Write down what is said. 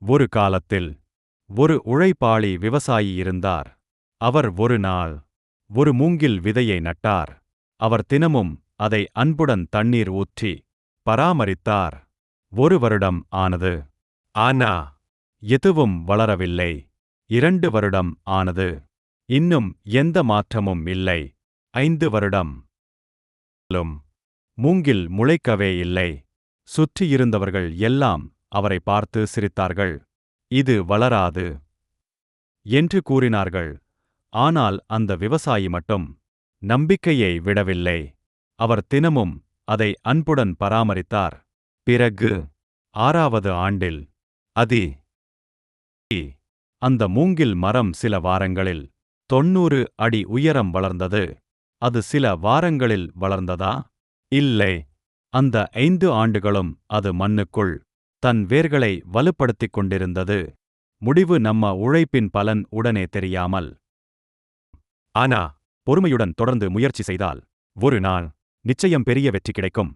ஒரு காலத்தில் ஒரு உழைப்பாளி விவசாயி இருந்தார். அவர் ஒரு நாள் ஒரு மூங்கில் விதையை நட்டார். அவர் தினமும் அதை அன்புடன் தண்ணீர் ஊற்றி பராமரித்தார். ஒரு வருடம் ஆனது. ஆனா எதுவும் வளரவில்லை. 2 வருடம் ஆனது. இன்னும் எந்த மாற்றமும் இல்லை. 5 வருடம். மூங்கில் முளைக்கவே இல்லை. சுற்றியிருந்தவர்கள் எல்லாம் அவரை பார்த்து சிரித்தார்கள். இது வளராது என்று கூறினார்கள். ஆனால் அந்த விவசாயி மட்டும் நம்பிக்கையை விடவில்லை. அவர் தினமும் அதை அன்புடன் பராமரித்தார். பிறகு 6வது ஆண்டில் அந்த மூங்கில் மரம் சில வாரங்களில் 90 அடி உயரம் வளர்ந்தது. அது சில வாரங்களில் வளர்ந்ததா? இல்லை. அந்த 5 ஆண்டுகளும் அது மண்ணுக்குள் தன் வேர்களை வலுப்படுத்திக் கொண்டிருந்தது. முடிவு நம்ம உழைப்பின் பலன் உடனே தெரியாமல். ஆனா பொறுமையுடன் தொடர்ந்து முயற்சி செய்தால் ஒரு நாள் நிச்சயம் பெரிய வெற்றி கிடைக்கும்.